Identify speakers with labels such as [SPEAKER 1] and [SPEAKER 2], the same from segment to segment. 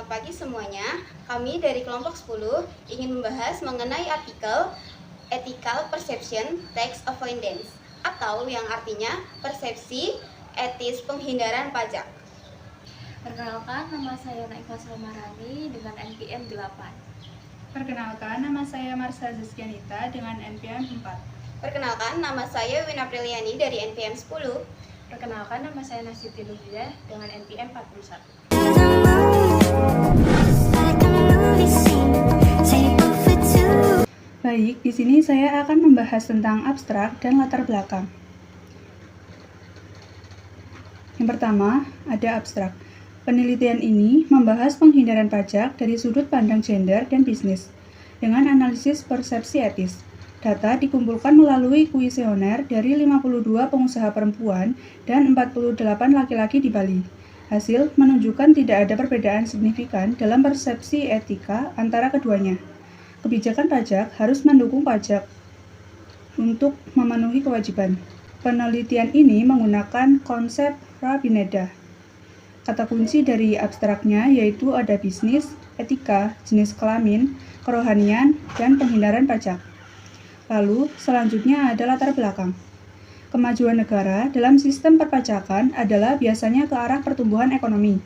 [SPEAKER 1] Selamat pagi semuanya. Kami dari kelompok 10 ingin membahas mengenai artikel Ethical Perception Tax Avoidance atau yang artinya persepsi etis penghindaran pajak.
[SPEAKER 2] Perkenalkan, nama saya Naifah Salmarani dengan NPM 8.
[SPEAKER 3] Perkenalkan, nama saya Marsha Zazkianita dengan NPM 4.
[SPEAKER 1] Perkenalkan, nama saya Wina Priliani dari NPM 10.
[SPEAKER 2] Perkenalkan, nama saya Nasiti Lubidah dengan NPM 41.
[SPEAKER 3] Baik, di sini saya akan membahas tentang abstrak dan latar belakang. Yang pertama, ada abstrak. Penelitian ini membahas penghindaran pajak dari sudut pandang gender dan bisnis dengan analisis persepsi etis. Data dikumpulkan melalui kuesioner dari 52 pengusaha perempuan dan 48 laki-laki di Bali. Hasil menunjukkan tidak ada perbedaan signifikan dalam persepsi etika antara keduanya. Kebijakan pajak harus mendukung pajak untuk memenuhi kewajiban. Penelitian ini menggunakan konsep Rabineda. Kata kunci dari abstraknya yaitu ada bisnis, etika, jenis kelamin, kerohanian, dan penghindaran pajak. Lalu, selanjutnya ada latar belakang. Kemajuan negara dalam sistem perpajakan adalah biasanya ke arah pertumbuhan ekonomi.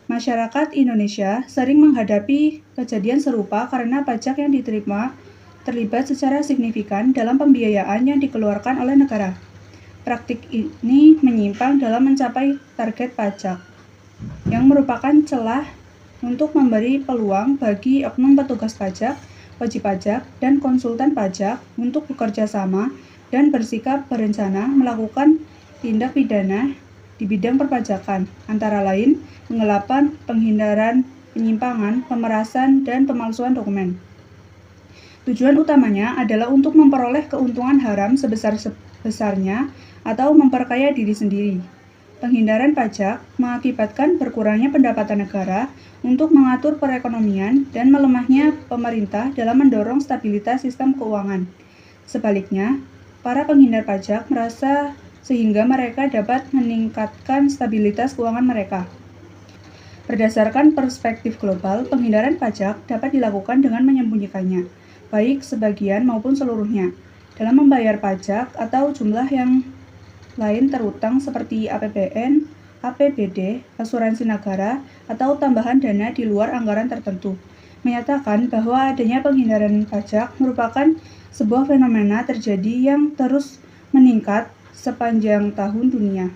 [SPEAKER 3] Masyarakat Indonesia sering menghadapi kejadian serupa karena pajak yang diterima terlibat secara signifikan dalam pembiayaan yang dikeluarkan oleh negara. Praktik ini menyimpang dalam mencapai target pajak, yang merupakan celah untuk memberi peluang bagi oknum petugas pajak, wajib pajak, dan konsultan pajak untuk bekerja sama dan bersikap berencana melakukan tindak pidana di bidang perpajakan, antara lain penggelapan, penghindaran, penyimpangan, pemerasan, dan pemalsuan dokumen. Tujuan utamanya adalah untuk memperoleh keuntungan haram sebesar-besarnya atau memperkaya diri sendiri. Penghindaran pajak mengakibatkan berkurangnya pendapatan negara untuk mengatur perekonomian dan melemahnya pemerintah dalam mendorong stabilitas sistem keuangan. Sebaliknya, para penghindar pajak merasa sehingga mereka dapat meningkatkan stabilitas keuangan mereka. Berdasarkan perspektif global, penghindaran pajak dapat dilakukan dengan menyembunyikannya, baik sebagian maupun seluruhnya, dalam membayar pajak atau jumlah yang lain terutang seperti APBN, APBD, asuransi negara, atau tambahan dana di luar anggaran tertentu, menyatakan bahwa adanya penghindaran pajak merupakan sebuah fenomena terjadi yang terus meningkat sepanjang tahun dunia.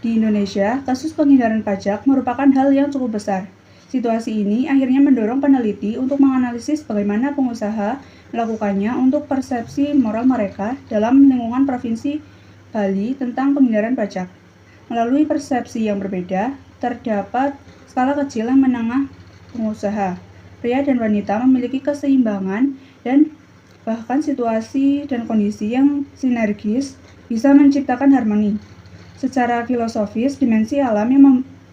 [SPEAKER 3] Di Indonesia, kasus penghindaran pajak merupakan hal yang cukup besar. Situasi ini akhirnya mendorong peneliti untuk menganalisis bagaimana pengusaha melakukannya untuk persepsi moral mereka dalam lingkungan Provinsi Bali tentang penghindaran pajak. Melalui persepsi yang berbeda, terdapat skala kecil yang menengah pengusaha. Pria dan wanita memiliki keseimbangan dan bahkan situasi dan kondisi yang sinergis bisa menciptakan harmoni. Secara filosofis, dimensi alam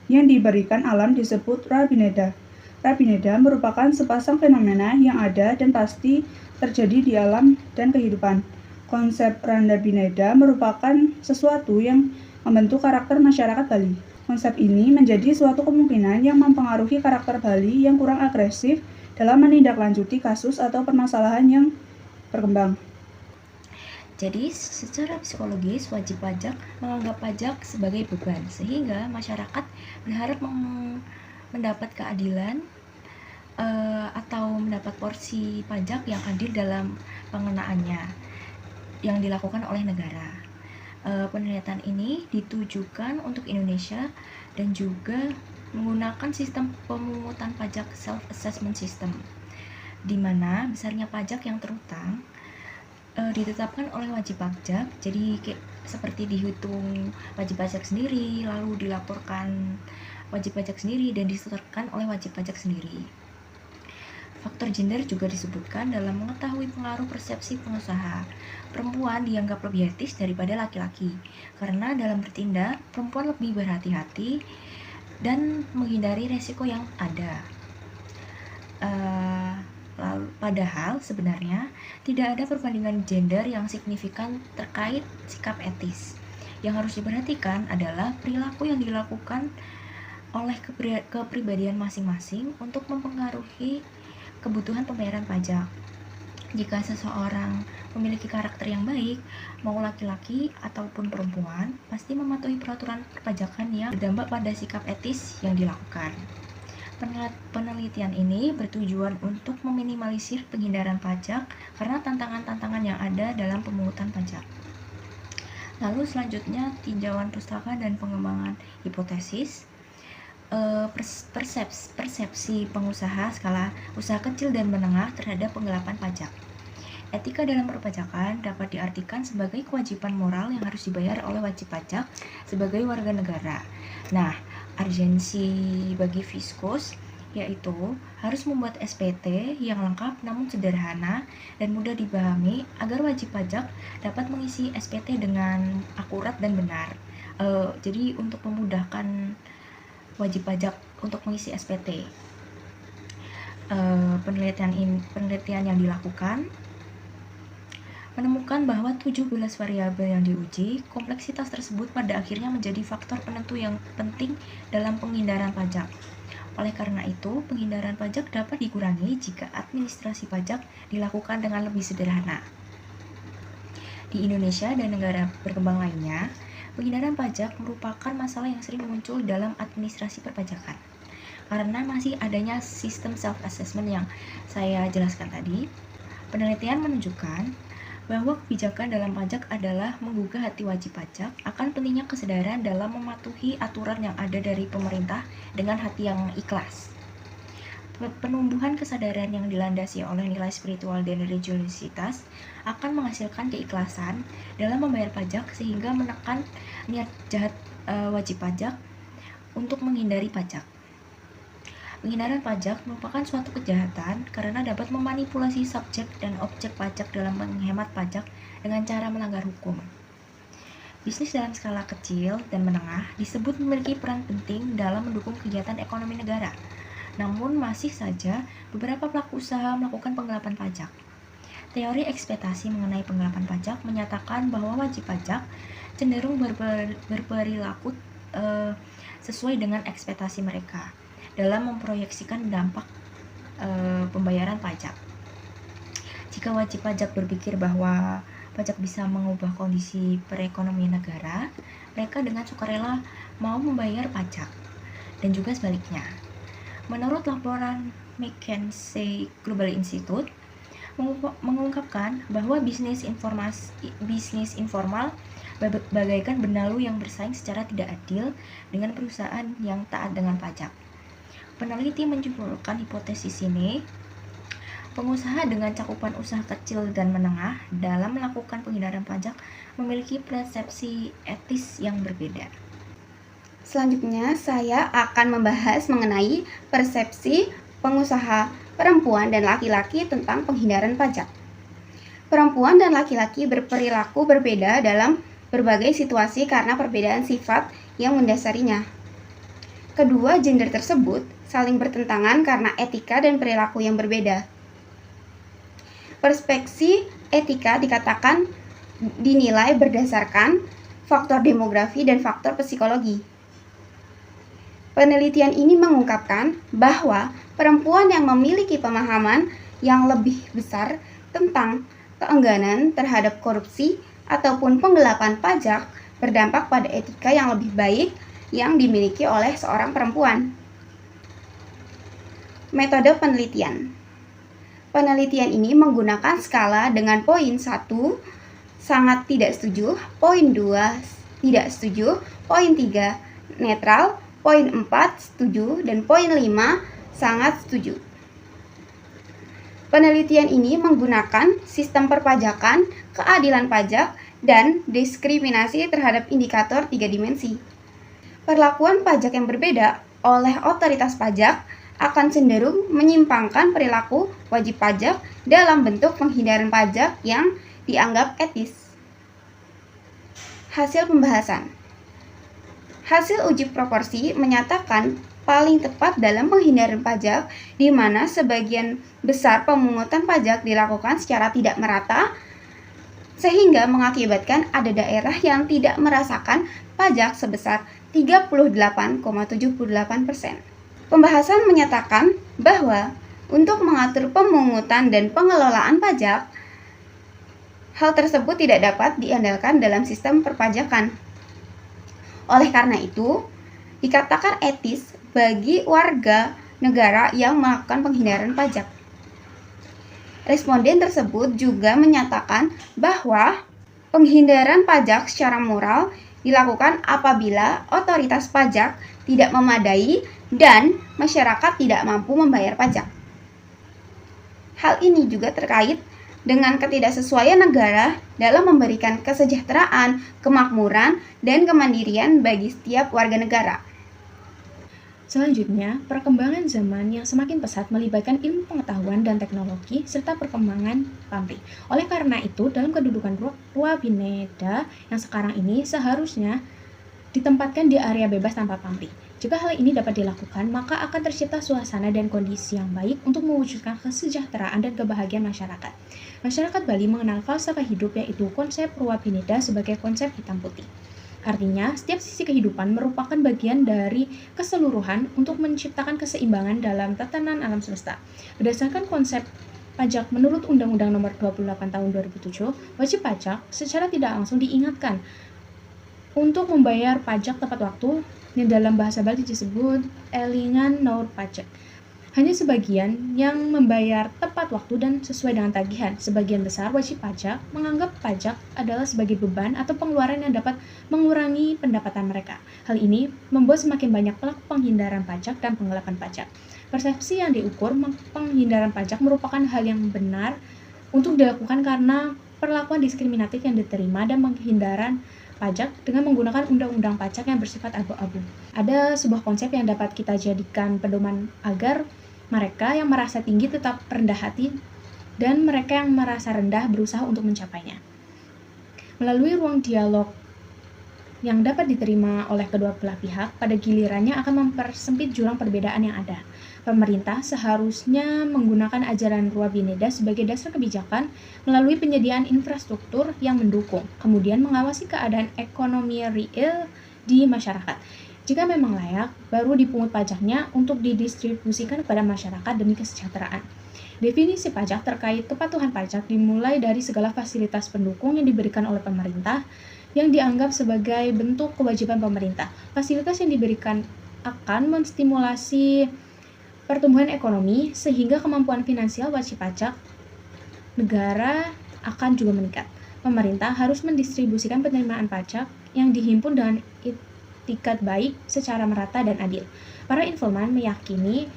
[SPEAKER 3] yang diberikan alam disebut Rabineda. Rabineda merupakan sepasang fenomena yang ada dan pasti terjadi di alam dan kehidupan. Konsep Rabineda merupakan sesuatu yang membentuk karakter masyarakat Bali. Konsep ini menjadi suatu kemungkinan yang mempengaruhi karakter Bali yang kurang agresif dalam menindaklanjuti kasus atau permasalahan yang berkembang.
[SPEAKER 2] Jadi, secara psikologis, wajib pajak menganggap pajak sebagai beban, sehingga masyarakat berharap mendapat keadilan atau mendapat porsi pajak yang adil dalam pengenaannya yang dilakukan oleh negara. Penelitian ini ditujukan untuk Indonesia dan juga menggunakan sistem pemungutan pajak self-assessment system, di mana besarnya pajak yang terutang ditetapkan oleh wajib pajak. Jadi seperti dihitung wajib pajak sendiri, lalu dilaporkan wajib pajak sendiri dan disetorkan oleh wajib pajak sendiri. Faktor gender juga disebutkan dalam mengetahui pengaruh persepsi pengusaha. Perempuan dianggap lebih etis daripada laki-laki karena dalam bertindak perempuan lebih berhati-hati dan menghindari resiko yang ada. Padahal sebenarnya tidak ada perbandingan gender yang signifikan terkait sikap etis. Yang harus diperhatikan adalah perilaku yang dilakukan oleh kepribadian masing-masing untuk mempengaruhi kebutuhan pembayaran pajak. Jika seseorang memiliki karakter yang baik, mau laki-laki ataupun perempuan, pasti mematuhi peraturan perpajakan yang berdampak pada sikap etis yang dilakukan. Penelitian ini bertujuan untuk meminimalisir penghindaran pajak karena tantangan-tantangan yang ada dalam pemungutan pajak. Lalu selanjutnya tinjauan pustaka dan pengembangan hipotesis. Persepsi pengusaha skala usaha kecil dan menengah terhadap penggelapan pajak. Etika dalam perpajakan dapat diartikan sebagai kewajiban moral yang harus dibayar oleh wajib pajak sebagai warga negara. Nah, urgensi bagi Fiskus yaitu harus membuat SPT yang lengkap namun sederhana dan mudah dipahami agar wajib pajak dapat mengisi SPT dengan akurat dan benar. Jadi untuk memudahkan wajib pajak untuk mengisi SPT, penelitian yang dilakukan menemukan bahwa 17 variabel yang diuji, kompleksitas tersebut pada akhirnya menjadi faktor penentu yang penting dalam penghindaran pajak. Oleh karena itu, penghindaran pajak dapat dikurangi jika administrasi pajak dilakukan dengan lebih sederhana. Di Indonesia dan negara berkembang lainnya, penghindaran pajak merupakan masalah yang sering muncul dalam administrasi perpajakan. Karena masih adanya sistem self-assessment yang saya jelaskan tadi, penelitian menunjukkan bahwa kebijakan dalam pajak adalah menggugah hati wajib pajak akan pentingnya kesadaran dalam mematuhi aturan yang ada dari pemerintah dengan hati yang ikhlas. Penumbuhan kesadaran yang dilandasi oleh nilai spiritual dan religiositas akan menghasilkan keikhlasan dalam membayar pajak sehingga menekan niat jahat wajib pajak untuk menghindari pajak. Penghindaran pajak merupakan suatu kejahatan karena dapat memanipulasi subjek dan objek pajak dalam menghemat pajak dengan cara melanggar hukum. Bisnis dalam skala kecil dan menengah disebut memiliki peran penting dalam mendukung kegiatan ekonomi negara. Namun masih saja beberapa pelaku usaha melakukan penggelapan pajak. Teori ekspektasi mengenai penggelapan pajak menyatakan bahwa wajib pajak cenderung berperilaku sesuai dengan ekspektasi mereka dalam memproyeksikan dampak pembayaran pajak. Jika wajib pajak berpikir bahwa pajak bisa mengubah kondisi perekonomian negara, mereka dengan sukarela mau membayar pajak, dan juga sebaliknya. Menurut laporan McKinsey Global Institute, mengungkapkan bahwa bisnis informal bagaikan benalu yang bersaing secara tidak adil dengan perusahaan yang taat dengan pajak. Peneliti menyimpulkan hipotesis ini, pengusaha dengan cakupan usaha kecil dan menengah dalam melakukan penghindaran pajak memiliki persepsi etis yang berbeda.
[SPEAKER 1] Selanjutnya, saya akan membahas mengenai persepsi pengusaha perempuan dan laki-laki tentang penghindaran pajak. Perempuan dan laki-laki berperilaku berbeda dalam berbagai situasi karena perbedaan sifat yang mendasarinya. Kedua gender tersebut saling bertentangan karena etika dan perilaku yang berbeda. Perspektif etika dikatakan dinilai berdasarkan faktor demografi dan faktor psikologi. Penelitian ini mengungkapkan bahwa perempuan yang memiliki pemahaman yang lebih besar tentang keengganan terhadap korupsi ataupun penggelapan pajak berdampak pada etika yang lebih baik yang dimiliki oleh seorang perempuan. Metode penelitian. Penelitian ini menggunakan skala dengan poin 1 sangat tidak setuju, poin 2 tidak setuju, poin 3 netral, poin 4 setuju, dan poin 5 sangat setuju. Penelitian ini menggunakan sistem perpajakan, keadilan pajak, dan diskriminasi terhadap indikator 3 dimensi. Perlakuan pajak yang berbeda oleh otoritas pajak akan cenderung menyimpangkan perilaku wajib pajak dalam bentuk penghindaran pajak yang dianggap etis. Hasil pembahasan. Hasil uji proporsi menyatakan paling tepat dalam penghindaran pajak di mana sebagian besar pemungutan pajak dilakukan secara tidak merata sehingga mengakibatkan ada daerah yang tidak merasakan pajak sebesar 38,78%. Pembahasan menyatakan bahwa untuk mengatur pemungutan dan pengelolaan pajak, hal tersebut tidak dapat diandalkan dalam sistem perpajakan. Oleh karena itu, dikatakan etis bagi warga negara yang melakukan penghindaran pajak. Responden tersebut juga menyatakan bahwa penghindaran pajak secara moral dilakukan apabila otoritas pajak tidak memadai dan masyarakat tidak mampu membayar pajak. Hal ini juga terkait dengan ketidaksesuaian negara dalam memberikan kesejahteraan, kemakmuran, dan kemandirian bagi setiap warga negara.
[SPEAKER 2] Selanjutnya, perkembangan zaman yang semakin pesat melibatkan ilmu pengetahuan dan teknologi serta perkembangan pabrik. Oleh karena itu, dalam kedudukan Rua Bineda yang sekarang ini seharusnya ditempatkan di area bebas tanpa pabrik. Jika hal ini dapat dilakukan, maka akan tercipta suasana dan kondisi yang baik untuk mewujudkan kesejahteraan dan kebahagiaan masyarakat. Masyarakat Bali mengenal falsafah hidup, yaitu konsep Rua Bineda sebagai konsep hitam putih. Artinya, setiap sisi kehidupan merupakan bagian dari keseluruhan untuk menciptakan keseimbangan dalam tatanan alam semesta. Berdasarkan konsep pajak menurut Undang-Undang Nomor 28 Tahun 2007, wajib pajak secara tidak langsung diingatkan untuk membayar pajak tepat waktu, yang dalam bahasa Bali disebut elingan naur pajak. Hanya sebagian yang membayar tepat waktu dan sesuai dengan tagihan. Sebagian besar wajib pajak menganggap pajak adalah sebagai beban atau pengeluaran yang dapat mengurangi pendapatan mereka. Hal ini membuat semakin banyak pelaku penghindaran pajak dan penggelapan pajak. Persepsi yang diukur penghindaran pajak merupakan hal yang benar untuk dilakukan karena perlakuan diskriminatif yang diterima dan penghindaran pajak dengan menggunakan undang-undang pajak yang bersifat abu-abu. Ada sebuah konsep yang dapat kita jadikan pedoman agar mereka yang merasa tinggi tetap rendah hati dan mereka yang merasa rendah berusaha untuk mencapainya. Melalui ruang dialog yang dapat diterima oleh kedua belah pihak, pada gilirannya akan mempersempit jurang perbedaan yang ada. Pemerintah seharusnya menggunakan ajaran Rua Bineda sebagai dasar kebijakan melalui penyediaan infrastruktur yang mendukung, kemudian mengawasi keadaan ekonomi real di masyarakat. Jika memang layak, baru dipungut pajaknya untuk didistribusikan kepada masyarakat demi kesejahteraan. Definisi pajak terkait kepatuhan pajak dimulai dari segala fasilitas pendukung yang diberikan oleh pemerintah yang dianggap sebagai bentuk kewajiban pemerintah. Fasilitas yang diberikan akan menstimulasi pertumbuhan ekonomi sehingga kemampuan finansial wajib pajak negara akan juga meningkat. Pemerintah harus mendistribusikan penerimaan pajak yang dihimpun dengan itikat baik secara merata dan adil. Para informan meyakini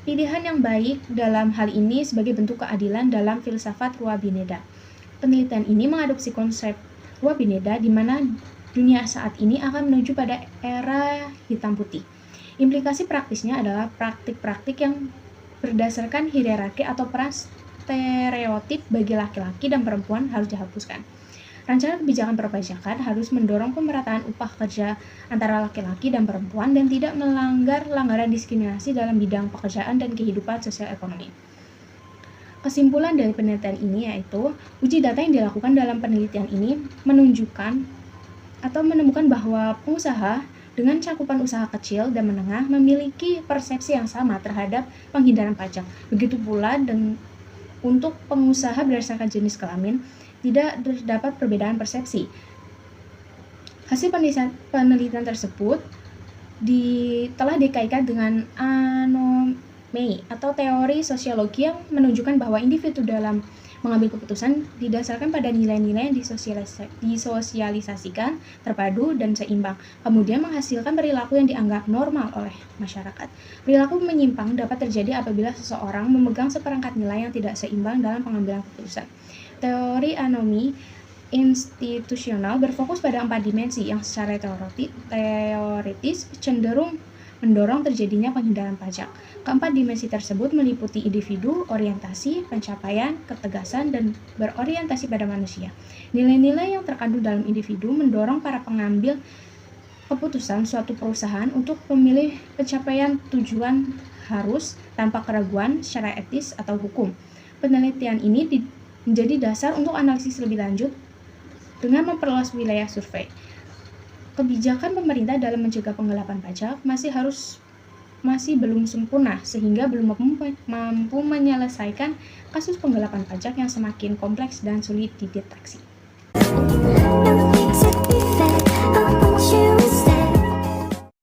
[SPEAKER 2] pilihan yang baik dalam hal ini sebagai bentuk keadilan dalam filsafat Rua Bineda. Penelitian ini mengadopsi konsep Rua Bineda di mana dunia saat ini akan menuju pada era hitam putih. Implikasi praktisnya adalah praktik-praktik yang berdasarkan hierarki atau peran stereotip bagi laki-laki dan perempuan harus dihapuskan. Rancangan kebijakan perpajakan harus mendorong pemerataan upah kerja antara laki-laki dan perempuan dan tidak melanggar diskriminasi dalam bidang pekerjaan dan kehidupan sosial ekonomi. Kesimpulan dari penelitian ini yaitu, uji data yang dilakukan dalam penelitian ini menunjukkan atau menemukan bahwa pengusaha dengan cakupan usaha kecil dan menengah memiliki persepsi yang sama terhadap penghindaran pajak. Begitu pula untuk pengusaha berdasarkan jenis kelamin, tidak terdapat perbedaan persepsi. Hasil penelitian tersebut telah dikaitkan dengan anomie atau teori sosiologi yang menunjukkan bahwa individu dalam mengambil keputusan didasarkan pada nilai-nilai yang disosialisasikan, terpadu, dan seimbang, kemudian menghasilkan perilaku yang dianggap normal oleh masyarakat. Perilaku menyimpang dapat terjadi apabila seseorang memegang seperangkat nilai yang tidak seimbang dalam pengambilan keputusan. Teori anomie institusional berfokus pada 4 dimensi yang secara teoritis cenderung mendorong terjadinya penghindaran pajak. Keempat dimensi tersebut meliputi individu, orientasi, pencapaian, ketegasan, dan berorientasi pada manusia. Nilai-nilai yang terkandung dalam individu mendorong para pengambil keputusan suatu perusahaan untuk memilih pencapaian tujuan harus tanpa keraguan secara etis atau hukum. Penelitian ini menjadi dasar untuk analisis lebih lanjut dengan memperluas wilayah survei.
[SPEAKER 4] kebijakan pemerintah dalam mencegah penggelapan pajak masih belum sempurna sehingga belum mampu menyelesaikan kasus penggelapan pajak yang semakin kompleks dan sulit dideteksi.